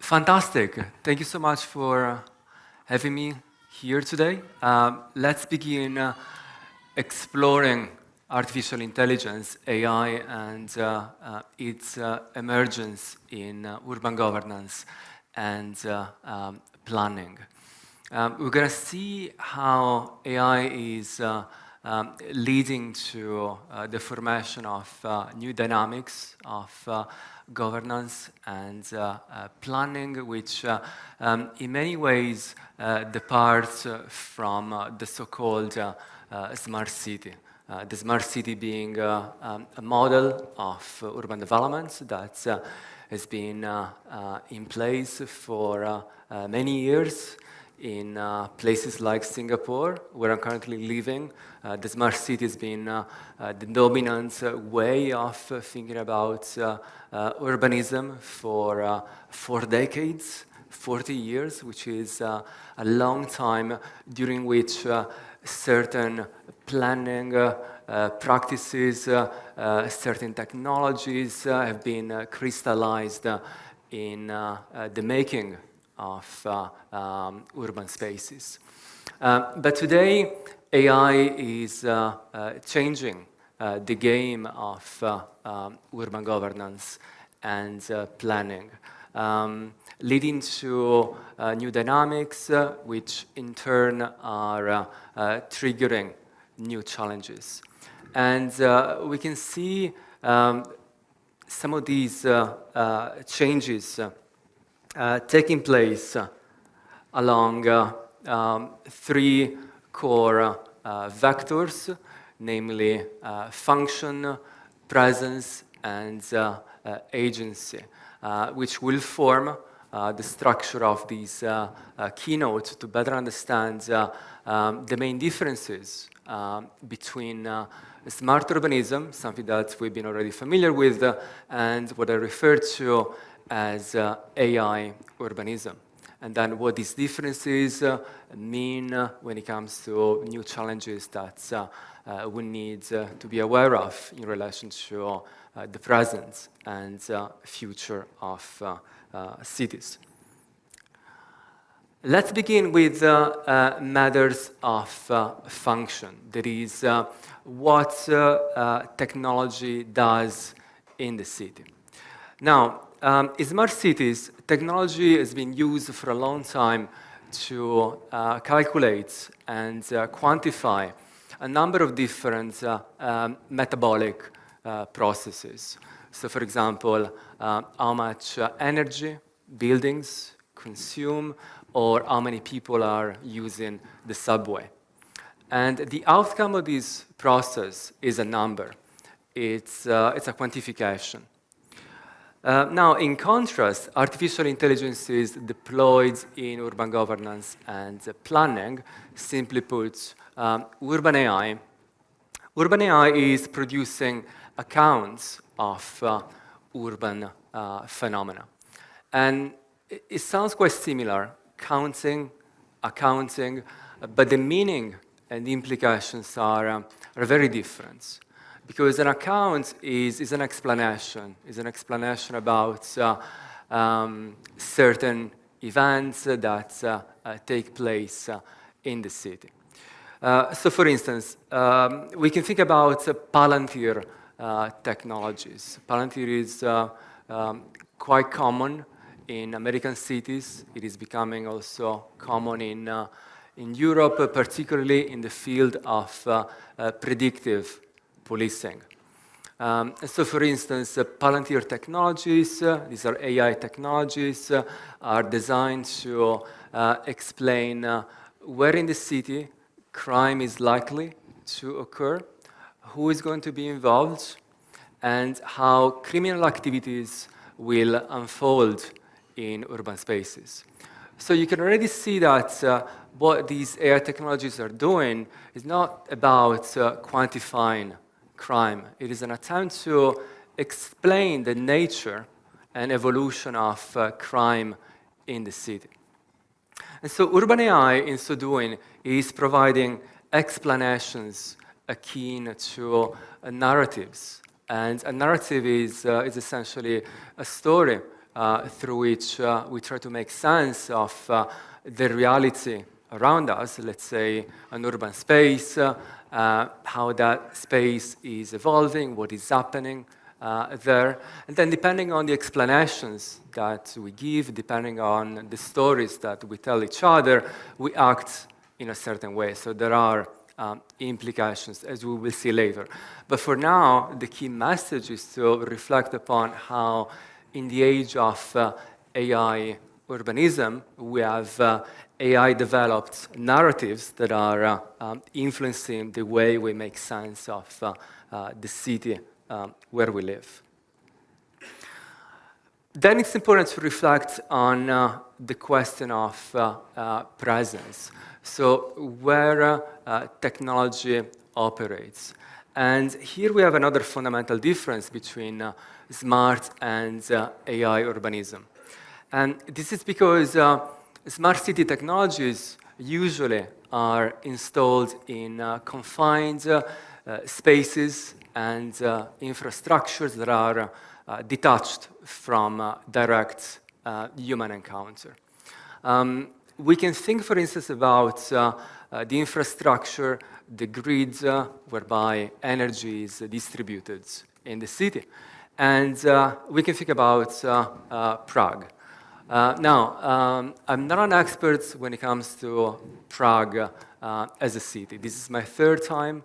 Fantastic. Thank you so much for having me here today. Let's begin exploring artificial intelligence, AI, and its emergence in urban governance and planning. We're going to see how AI is leading to the formation of new dynamics of governance and planning, which in many ways departs from the so-called smart city. The smart city being a model of urban development that has been in place for many years in places like Singapore, where I'm currently living. The smart city has been the dominant way of thinking about urbanism for decades, 40 years, which is a long time during which certain planning practices, certain technologies have been crystallized in the making of urban spaces. But today, AI is changing the game of urban governance and planning, leading to new dynamics, which in turn are triggering new challenges. And we can see some of these changes taking place along three core vectors, namely function, presence, and agency, which will form the structure of these keynotes to better understand the main differences between smart urbanism, something that we've been already familiar with, and what I refer to as AI urbanism. And then what these differences mean when it comes to new challenges that we need to be aware of in relation to the present and future of cities. Let's begin with matters of function. That is, what technology does in the city. Now, in smart cities, technology has been used for a long time to calculate and quantify a number of different metabolic processes. So, for example, how much energy buildings consume, or how many people are using the subway. And the outcome of this process is a number. It's a quantification. Now, in contrast, artificial intelligence is deployed in urban governance and planning. Simply put, urban AI. Urban AI is producing accounts of urban phenomena. And it sounds quite similar, counting, accounting, but the meaning and the implications are very different. Because an account is an explanation about certain events that take place in the city. So, for instance, we can think about Palantir technologies. Palantir is quite common in American cities. It is becoming also common in Europe, particularly in the field of predictive policing. So, for instance, Palantir technologies, these are AI technologies, are designed to explain where in the city crime is likely to occur, who is going to be involved, and how criminal activities will unfold in urban spaces. So you can already see that what these AI technologies are doing is not about quantifying crime. It is an attempt to explain the nature and evolution of crime in the city. And so urban AI, in so doing, is providing explanations akin to narratives. And a narrative is essentially a story through which we try to make sense of the reality around us, let's say an urban space, how that space is evolving, what is happening there. And then depending on the explanations that we give, depending on the stories that we tell each other, we act in a certain way. So there are implications, as we will see later. But for now, the key message is to reflect upon how in the age of AI urbanism, we have AI-developed narratives that are influencing the way we make sense of the city where we live. Then it's important to reflect on the question of presence, so where technology operates. And here we have another fundamental difference between smart and AI urbanism. And this is because smart city technologies usually are installed in confined spaces and infrastructures that are detached from direct human encounter. We can think, for instance, about the infrastructure, the grids whereby energy is distributed in the city. And we can think about Prague. Now, I'm not an expert when it comes to Prague as a city. This is my third time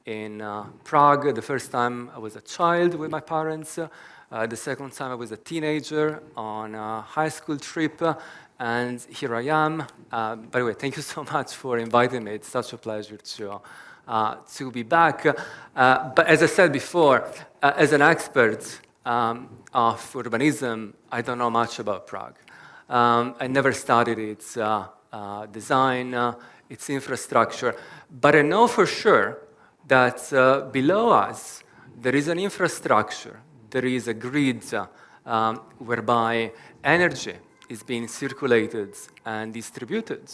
in Prague. The first time I was a child with my parents. The second time I was a teenager on a high school trip. And here I am. By the way, thank you so much for inviting me. It's such a pleasure to be back. But as I said before, as an expert of urbanism, I don't know much about Prague. I never studied its design, its infrastructure, but I know for sure that below us there is an infrastructure, there is a grid whereby energy is being circulated and distributed.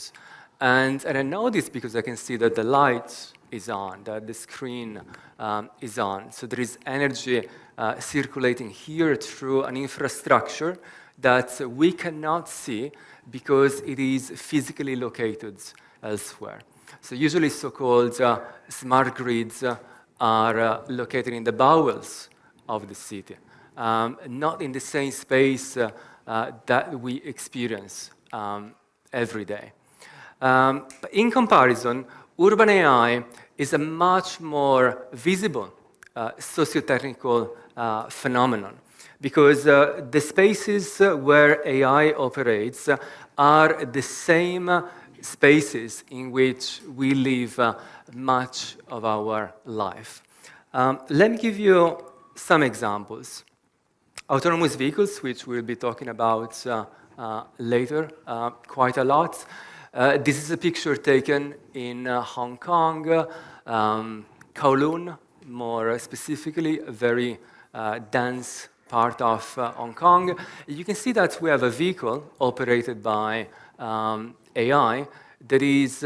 And I know this because I can see that the light is on, that the screen is on. So there is energy circulating here through an infrastructure that we cannot see because it is physically located elsewhere. So usually so-called smart grids are located in the bowels of the city, not in the same space that we experience every day. But in comparison, urban AI is a much more visible socio-technical phenomenon because the spaces where AI operates are the same spaces in which we live much of our life. Let me give you some examples. Autonomous vehicles, which we'll be talking about later quite a lot. This is a picture taken in Hong Kong, Kowloon, more specifically, a very dense part of Hong Kong. You can see that we have a vehicle operated by AI that is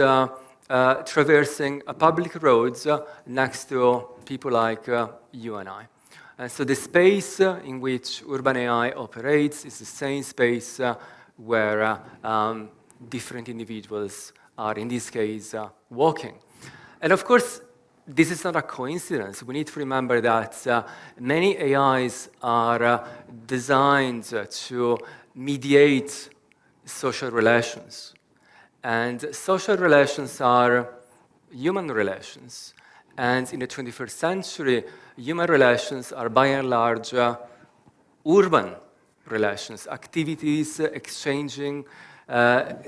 traversing a public roads next to people like you and I. So the space in which urban AI operates is the same space where different individuals are, in this case, walking. And of course, this is not a coincidence. We need to remember that many AIs are designed to mediate social relations. And social relations are human relations. And in the 21st century, human relations are by and large urban relations, activities exchanging,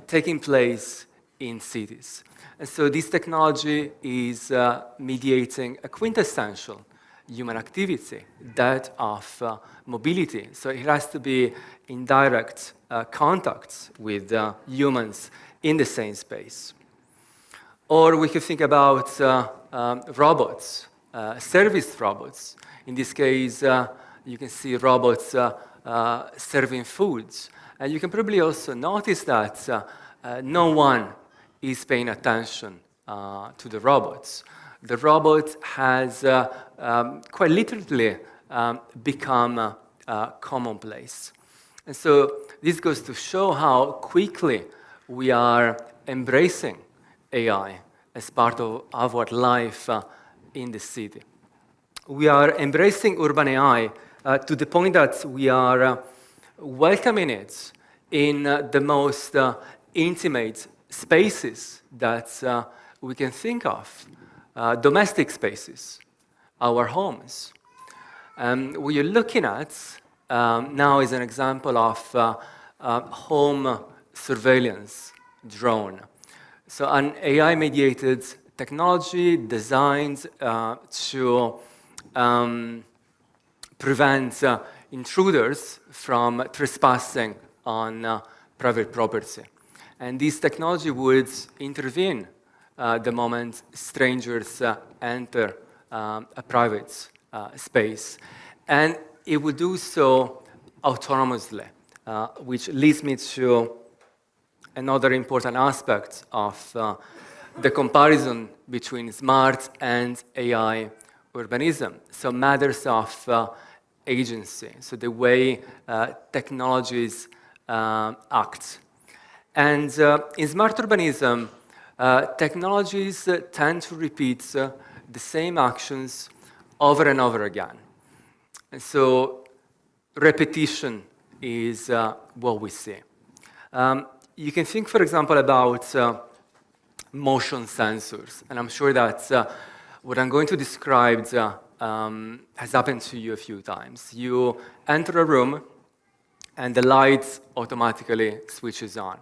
taking place in cities. And so this technology is mediating a quintessential human activity, that of mobility. So it has to be in direct contact with humans in the same space. Or we could think about robots, service robots. In this case, you can see robots serving foods. And you can probably also notice that no one is paying attention to the robots. The robot has quite literally become commonplace. And so this goes to show how quickly we are embracing AI as part of our life in the city. We are embracing urban AI to the point that we are welcoming it in the most intimate spaces that we can think of, domestic spaces, our homes. What you're looking at now is an example of home surveillance drone. So an AI-mediated technology designed to prevent intruders from trespassing on private property. And this technology would intervene the moment strangers enter a private space. And it would do so autonomously, which leads me to another important aspect of the comparison between smart and AI urbanism. So matters of agency, so the way technologies act. And in smart urbanism, technologies tend to repeat the same actions over and over again. And so repetition is what we see. You can think, for example, about motion sensors. And I'm sure that what I'm going to describe has happened to you a few times. You enter a room, and the light automatically switches on.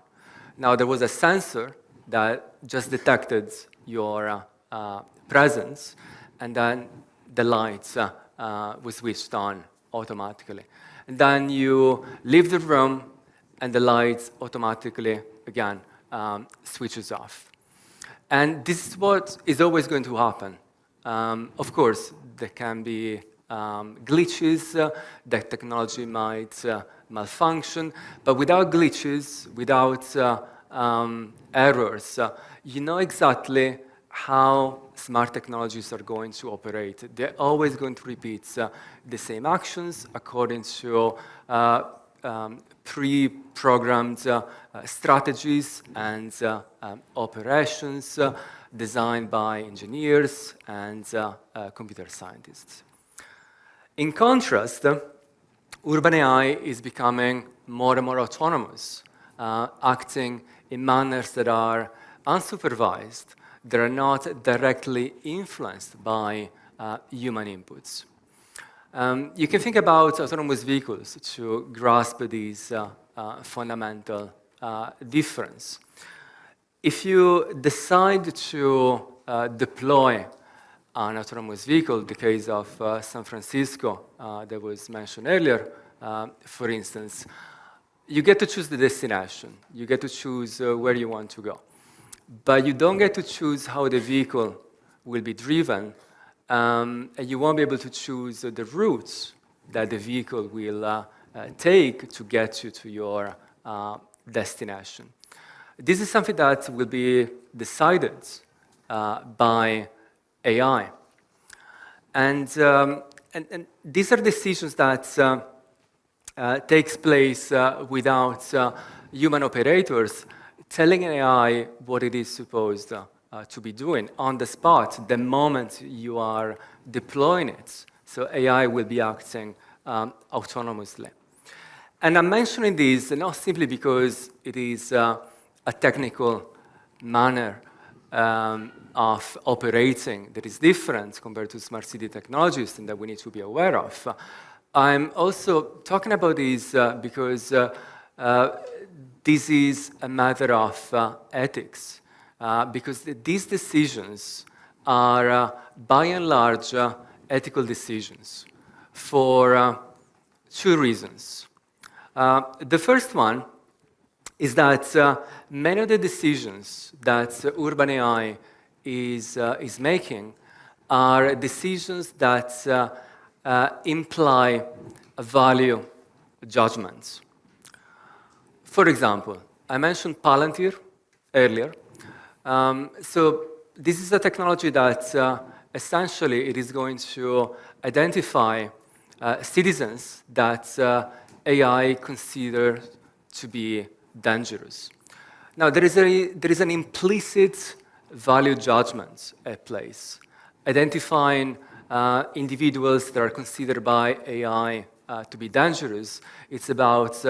Now, there was a sensor that just detected your presence, and then the lights was switched on automatically. And then you leave the room, and the lights automatically, again, switches off. And this is what is always going to happen. Of course, there can be glitches, that technology might malfunction, but without glitches, without errors, you know exactly how smart technologies are going to operate. They're always going to repeat the same actions according to pre-programmed strategies and operations designed by engineers and computer scientists. In contrast, urban AI is becoming more and more autonomous, acting in manners that are unsupervised, that are not directly influenced by human inputs. You can think about autonomous vehicles to grasp these fundamental difference. If you decide to deploy an autonomous vehicle, the case of San Francisco that was mentioned earlier, for instance, you get to choose the destination. You get to choose where you want to go. But you don't get to choose how the vehicle will be driven, and you won't be able to choose the routes that the vehicle will take to get you to your destination. This is something that will be decided by AI. And these are decisions that takes place without human operators telling AI what it is supposed to be doing on the spot the moment you are deploying it. So AI will be acting autonomously. And I'm mentioning this not simply because it is a technical manner of operating that is different compared to smart city technologies and that we need to be aware of. I'm also talking about this because this is a matter of ethics, because these decisions are, by and large, ethical decisions for two reasons. The first one is that many of the decisions that urban AI is making are decisions that imply a value judgments. For example, I mentioned Palantir earlier. So this is a technology that essentially it is going to identify citizens that AI considered to be dangerous. Now, there is an implicit value judgment at place, identifying individuals that are considered by AI to be dangerous. It's about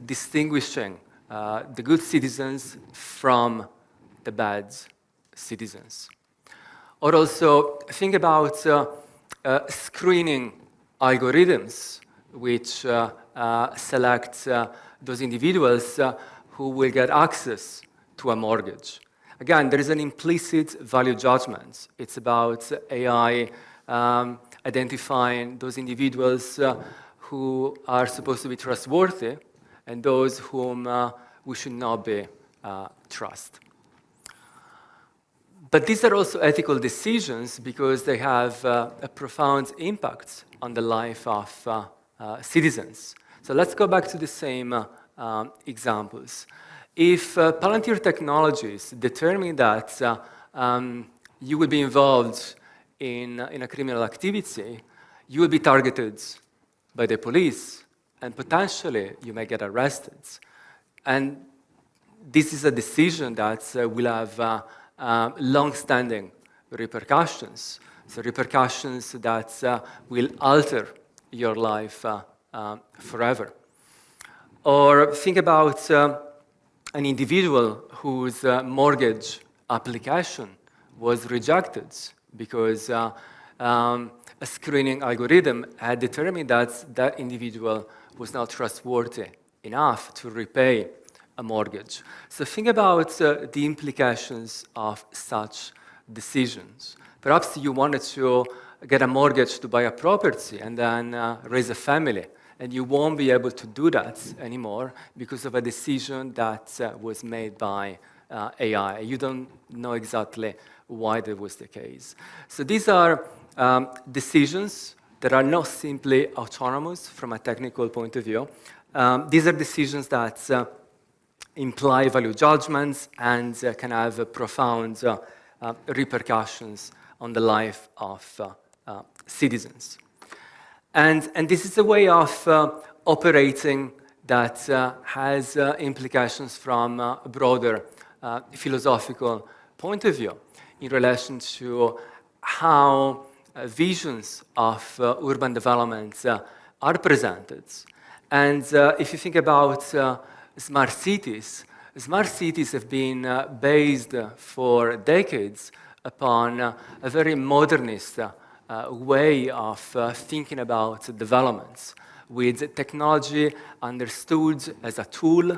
distinguishing the good citizens from the bad citizens. Or also think about screening algorithms which select those individuals who will get access to a mortgage. Again, there is an implicit value judgment. It's about AI identifying those individuals who are supposed to be trustworthy and those whom we should not be trust. But these are also ethical decisions because they have a profound impact on the life of citizens. So let's go back to the same examples. If Palantir Technologies determine that you will be involved in a criminal activity, you will be targeted by the police, and potentially you may get arrested. And this is a decision that will have long-standing repercussions. So repercussions that will alter your life forever. Or think about an individual whose mortgage application was rejected because a screening algorithm had determined that that individual was not trustworthy enough to repay a mortgage. So think about the implications of such decisions. Perhaps you wanted to get a mortgage to buy a property and then raise a family, and you won't be able to do that anymore because of a decision that was made by AI. You don't know exactly why that was the case. So these are decisions that are not simply autonomous from a technical point of view. These are decisions that imply value judgments and can have profound repercussions on the life of citizens. And this is a way of operating that has implications from a broader philosophical point of view in relation to how visions of urban development are presented. And if you think about smart cities have been based for decades upon a very modernist way of thinking about developments, with technology understood as a tool,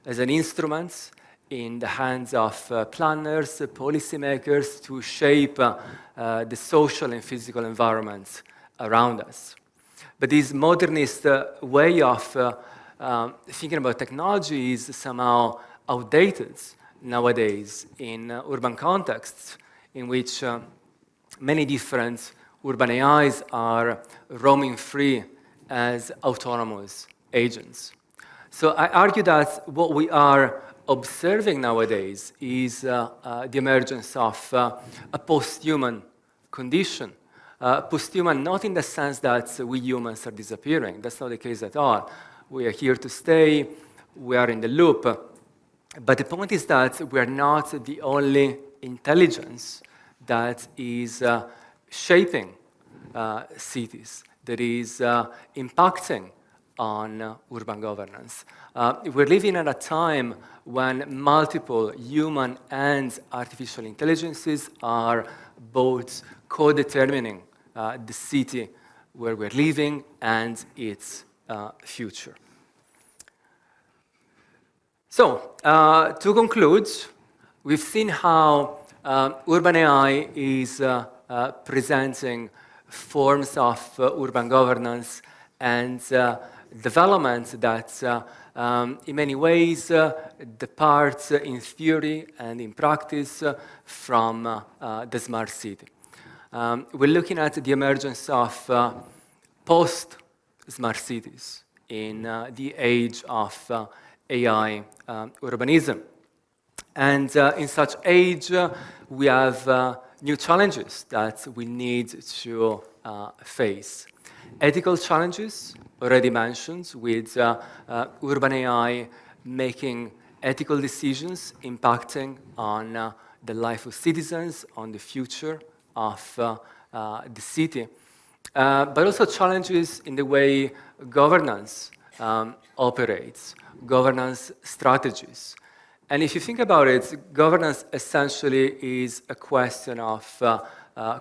as an instrument in the hands of planners, policymakers to shape the social and physical environments around us. But this modernist way of thinking about technology is somehow outdated nowadays in urban contexts in which many different urban AIs are roaming free as autonomous agents. So I argue that what we are observing nowadays is the emergence of a post-human condition. Post-human not in the sense that we humans are disappearing. That's not the case at all. We are here to stay. We are in the loop. But the point is that we are not the only intelligence that is shaping cities, that is impacting on urban governance. We're living at a time when multiple human and artificial intelligences are both co-determining the city where we're living and its future. So, to conclude, we've seen how urban AI is presenting forms of urban governance and development that in many ways depart in theory and in practice from the smart city. We're looking at the emergence of post-smart cities in the age of AI urbanism. And in such age, we have new challenges that we need to face. Ethical challenges already mentioned, with urban AI making ethical decisions impacting on the life of citizens, on the future of the city. But also challenges in the way governance operates, governance strategies. And if you think about it, governance essentially is a question of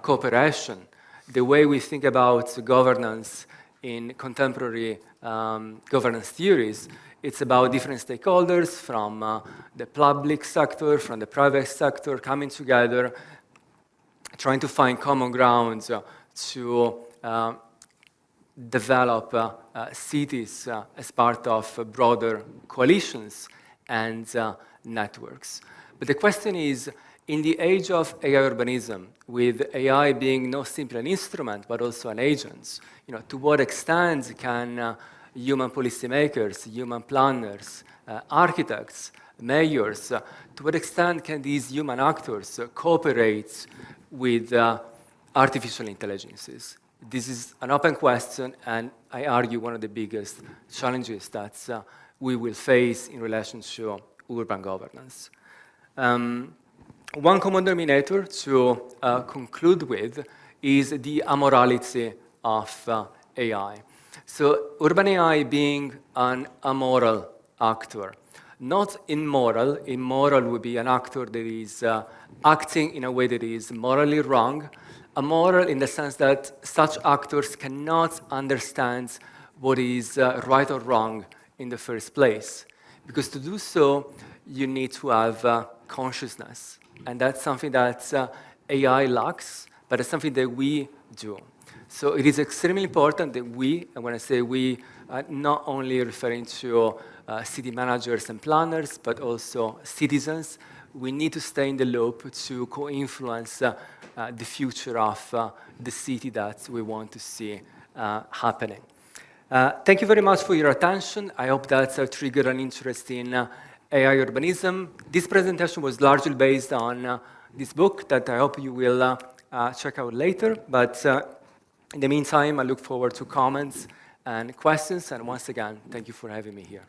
cooperation. The way we think about governance in contemporary governance theories, it's about different stakeholders from the public sector, from the private sector, coming together, trying to find common grounds to develop cities as part of broader coalitions and networks. But the question is, in the age of AI urbanism, with AI being not simply an instrument, but also an agent, to what extent can human policymakers, human planners, architects, mayors, to what extent can these human actors cooperate with artificial intelligences? This is an open question, and I argue one of the biggest challenges that we will face in relation to urban governance. One common denominator to conclude with is the amorality of AI. So urban AI being an amoral actor, not immoral. Immoral would be an actor that is acting in a way that is morally wrong. Amoral in the sense that such actors cannot understand what is right or wrong in the first place. Because to do so, you need to have consciousness. And that's something that AI lacks, but it's something that we do. So it is extremely important that we, and when I say we, not only referring to city managers and planners, but also citizens, we need to stay in the loop to co-influence the future of the city that we want to see happening. Thank you very much for your attention. I hope that triggered an interest in AI urbanism. This presentation was largely based on this book that I hope you will check out later. But in the meantime, I look forward to comments and questions. And once again, thank you for having me here.